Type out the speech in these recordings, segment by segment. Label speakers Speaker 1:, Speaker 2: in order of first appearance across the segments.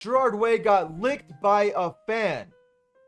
Speaker 1: Gerard Way got licked by a fan.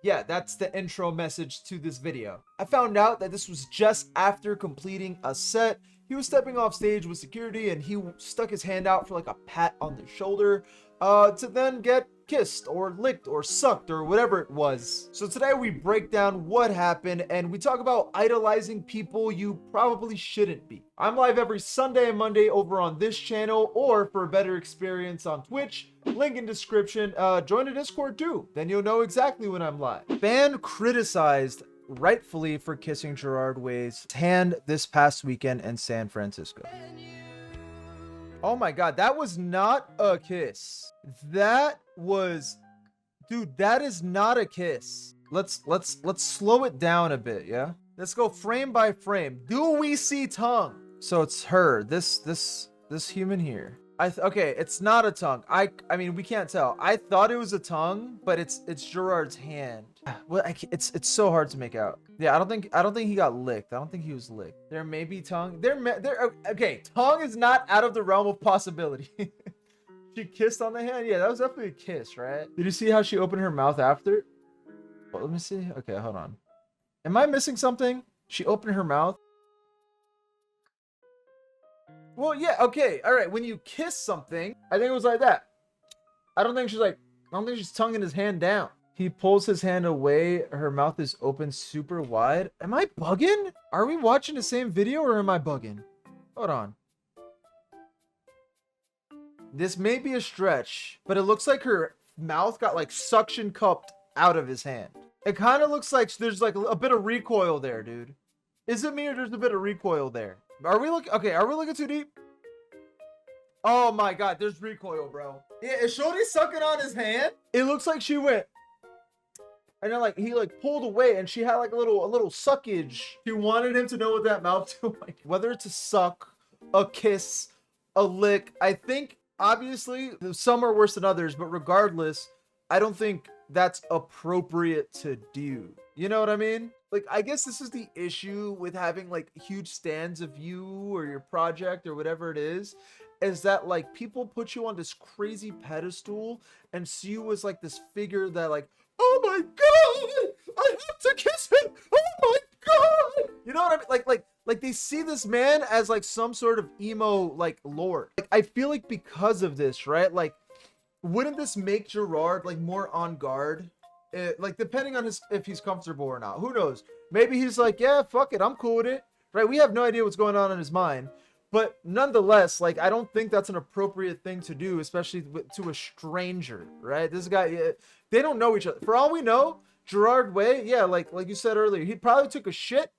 Speaker 1: Yeah, that's the intro message to this video. I found out that this was just after completing a set. He was stepping off stage with security and he stuck his hand out for like a pat on the shoulder to then get kissed or licked or sucked or whatever it was. So today we break down what happened and we talk about idolizing people you probably shouldn't be. I'm live every Sunday and Monday over on this channel, or for a better experience on Twitch, link in description. Join the Discord too, then you'll know exactly when I'm live. Fan criticized rightfully for kissing Gerard Way's hand this past weekend in San Francisco. Oh my god, that was not a kiss. That was, dude, that is not a kiss. Let's slow it down a bit, yeah? Let's go frame by frame. Do we see tongue? So it's her, this human here. Okay, it's not a tongue. I mean, we can't tell. I thought it was a tongue, but it's Gerard's hand. Well, it's so hard to make out. Yeah, I don't think he got licked. I don't think he was licked. There may be tongue. Okay, tongue is not out of the realm of possibility. She kissed on the hand. Yeah, that was definitely a kiss, right? Did you see how she opened her mouth after? Well, let me see. Okay, hold on. Am I missing something? She opened her mouth. Well, yeah, okay, all right. When you kiss something, I think it was like that. I don't think she's tonguing his hand down. He pulls his hand away. Her mouth is open super wide. Am I bugging? Are we watching the same video or am I bugging? Hold on. This may be a stretch, but it looks like her mouth got like suction cupped out of his hand. It kind of looks like there's like a bit of recoil there, dude. Is it me or there's a bit of recoil there? Are we looking too deep? Oh my god, there's recoil, bro. Yeah, is Shorty sucking on his hand? It looks like she went, and then like he like pulled away and she had like a little suckage. She wanted him to know what that mouth felt like. Whether it's a suck, a kiss, a lick, I think obviously some are worse than others, but regardless, I don't think that's appropriate to do. You know what I mean? Like, I guess this is the issue with having like huge stands of you or your project or whatever it is that like people put you on this crazy pedestal and see you as like this figure that like, oh my god, I have to kiss him, oh my god, you know what I mean? Like they see this man as like some sort of emo like lord. Like, I feel like because of this, right, like wouldn't this make Gerard like more on guard? Like depending on if he's comfortable or not, who knows? Maybe he's like, yeah, fuck it, I'm cool with it, right? We have no idea what's going on in his mind, but nonetheless, like I don't think that's an appropriate thing to do, especially to a stranger, right? This guy, they don't know each other. For all we know, Gerard Way, yeah, like you said earlier, he probably took a shit,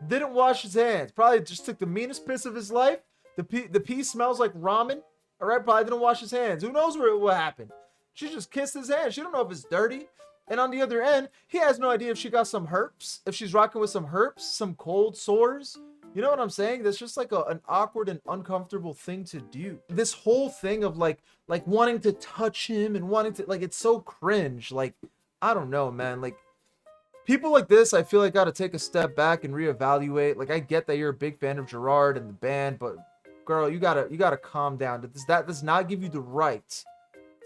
Speaker 1: didn't wash his hands, probably just took the meanest piss of his life. The pee smells like ramen. All right, probably didn't wash his hands. Who knows what happened? She just kissed his hand. She don't know if it's dirty. And on the other end, he has no idea if she got some herpes, if she's rocking with some herpes, some cold sores. You know what I'm saying? That's just like an awkward and uncomfortable thing to do. This whole thing of like wanting to touch him and wanting to, like, it's so cringe. Like, I don't know, man. Like, people like this, I feel like got to take a step back and reevaluate. Like, I get that you're a big fan of Gerard and the band, but girl, you gotta calm down. That does not give you the right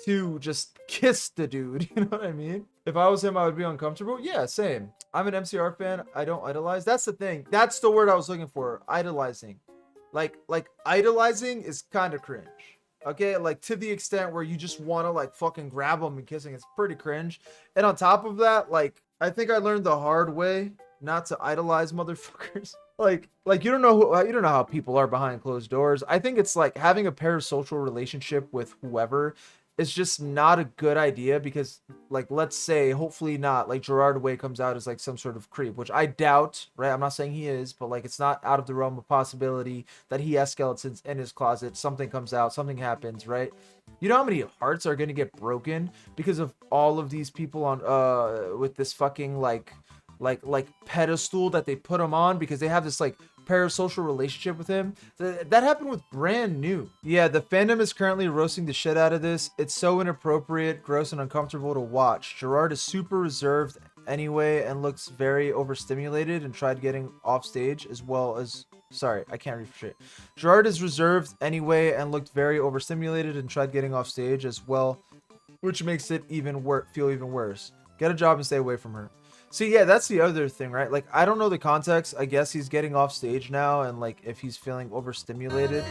Speaker 1: to just kiss the dude. You know what I mean? If I was him, I would be uncomfortable. Yeah, same. I'm an MCR fan. I don't idolize. That's the thing. That's the word I was looking for. Idolizing. Like idolizing is kind of cringe. Okay, like to the extent where you just want to like fucking grab them and kissing. It's pretty cringe. And on top of that, like I think I learned the hard way not to idolize motherfuckers. Like you don't know how people are behind closed doors. I think it's like having a parasocial relationship with whoever is just not a good idea, because like, let's say, hopefully not, like Gerard Way comes out as like some sort of creep, which I doubt, right? I'm not saying he is, but like it's not out of the realm of possibility that he has skeletons in his closet. Something comes out, something happens, right? You know how many hearts are going to get broken because of all of these people on with this fucking like pedestal that they put him on because they have this like parasocial relationship with him. That happened with Brand New. Yeah, the fandom is currently roasting the shit out of this. It's so inappropriate, gross, and uncomfortable to watch. Gerard is super reserved anyway and looks very overstimulated and tried getting off stage as well as... Sorry, I can't read for shit. Gerard is reserved anyway and looked very overstimulated and tried getting off stage as well which makes it feel even worse. Get a job and stay away from her. See, yeah, that's the other thing, right? Like, I don't know the context. I guess he's getting off stage now, and like, if he's feeling overstimulated,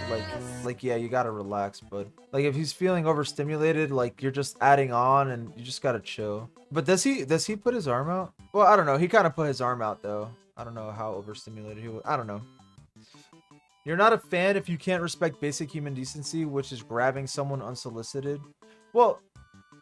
Speaker 1: like, yeah, you gotta relax. But like, if he's feeling overstimulated, like, you're just adding on, and you just gotta chill. But does he put his arm out? Well, I don't know. He kind of put his arm out though. I don't know how overstimulated he was. I don't know. You're not a fan if you can't respect basic human decency, which is grabbing someone unsolicited. Well,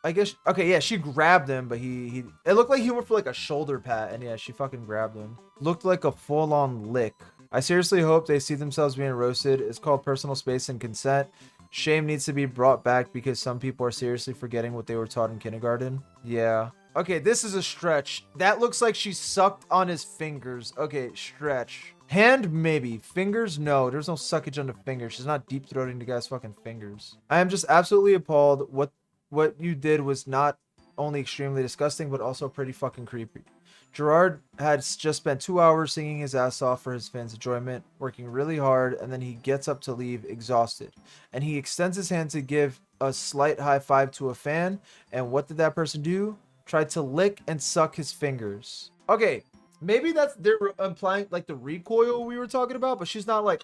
Speaker 1: I guess, okay, yeah, she grabbed him, but it looked like he went for like a shoulder pat, and yeah, she fucking grabbed him. Looked like a full-on lick. I seriously hope they see themselves being roasted. It's called personal space and consent. Shame needs to be brought back because some people are seriously forgetting what they were taught in kindergarten. Yeah. Okay, this is a stretch. That looks like she sucked on his fingers. Okay, stretch. Hand, maybe. Fingers, no. There's no suckage on the fingers. She's not deep-throating the guy's fucking fingers. I am just absolutely appalled. What you did was not only extremely disgusting, but also pretty fucking creepy. Gerard had just spent 2 hours singing his ass off for his fans' enjoyment, working really hard, and then he gets up to leave exhausted. And he extends his hand to give a slight high five to a fan, and what did that person do? Tried to lick and suck his fingers. Okay, maybe they're implying like the recoil we were talking about, but she's not like,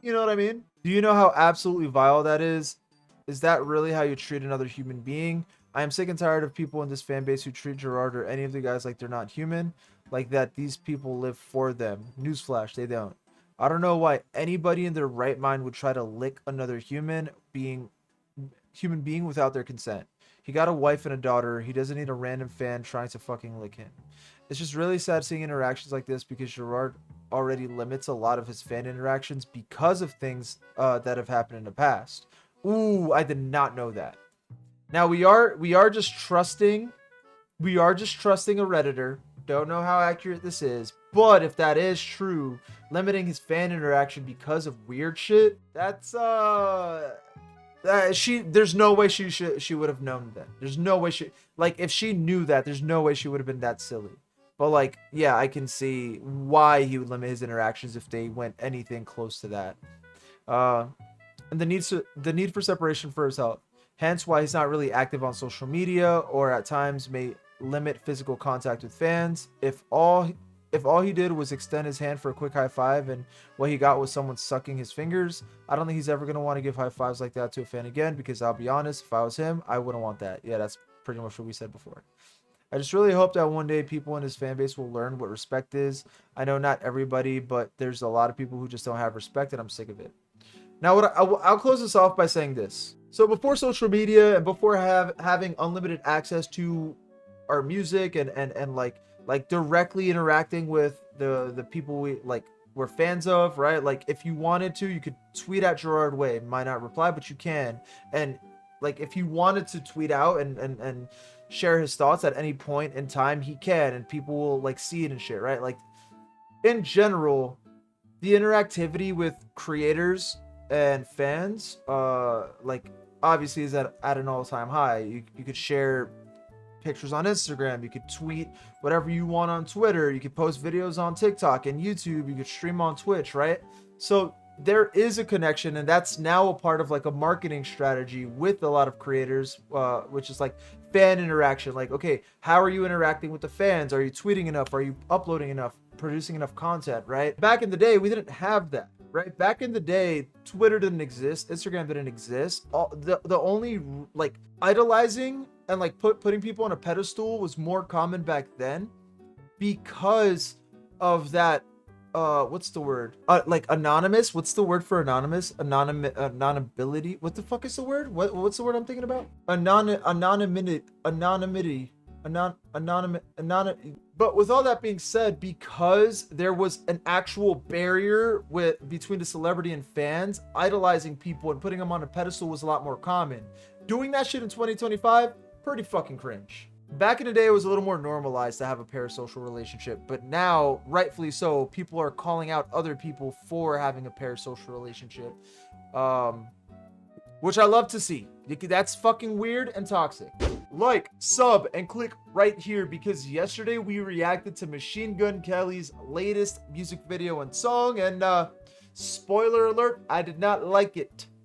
Speaker 1: you know what I mean? Do you know how absolutely vile that is? Is that really how you treat another human being? I am sick and tired of people in this fan base who treat Gerard or any of the guys like they're not human, like that these people live for them. Newsflash, they don't. I don't know why anybody in their right mind would try to lick another human being without their consent. He got a wife and a daughter. He doesn't need a random fan trying to fucking lick him. It's just really sad seeing interactions like this because Gerard already limits a lot of his fan interactions because of things that have happened in the past. Ooh, I did not know that. Now we are just trusting a Redditor. Don't know how accurate this is, but if that is true, limiting his fan interaction because of weird shit, that's there's no way she would have known that. There's no way if she knew that, there's no way she would have been that silly. But like, yeah, I can see why he would limit his interactions if they went anything close to that. And the need for separation for his health. Hence why he's not really active on social media or at times may limit physical contact with fans. If all he did was extend his hand for a quick high five and what he got was someone sucking his fingers, I don't think he's ever going to want to give high fives like that to a fan again because I'll be honest, if I was him, I wouldn't want that. Yeah, that's pretty much what we said before. I just really hope that one day people in his fan base will learn what respect is. I know not everybody, but there's a lot of people who just don't have respect and I'm sick of it. Now, I'll close this off by saying this. So before social media and before having unlimited access to our music and like directly interacting with the people we're fans of, right? Like if you wanted to, you could tweet at Gerard Way. Might not reply, but you can. And like if you wanted to tweet out and share his thoughts at any point in time, he can, and people will like see it and shit, right? Like in general, the interactivity with creators and fans like obviously is at an all-time high. You could share pictures on Instagram, you could tweet whatever you want on Twitter, you could post videos on TikTok and YouTube, you could stream on Twitch, right? So there is a connection, and that's now a part of like a marketing strategy with a lot of creators, which is like fan interaction. Like, okay, how are you interacting with the fans? Are you tweeting enough? Are you uploading enough? Producing enough content, right? Back in the day, we didn't have that. Right, back in the day, Twitter didn't exist, Instagram didn't exist. The only like idolizing and like putting people on a pedestal was more common back then because of that. What's the word? Like anonymous. What's the word for anonymous? Anonymity. What the fuck is the word? What's the word I'm thinking about? Anonymity. But with all that being said, because there was an actual barrier between the celebrity and fans, idolizing people and putting them on a pedestal was a lot more common. Doing that shit in 2025, pretty fucking cringe. Back in the day, it was a little more normalized to have a parasocial relationship, but now, rightfully so, people are calling out other people for having a parasocial relationship, which I love to see. That's fucking weird and toxic. Like, sub, and click right here because yesterday we reacted to Machine Gun Kelly's latest music video and song, and spoiler alert, I did not like it.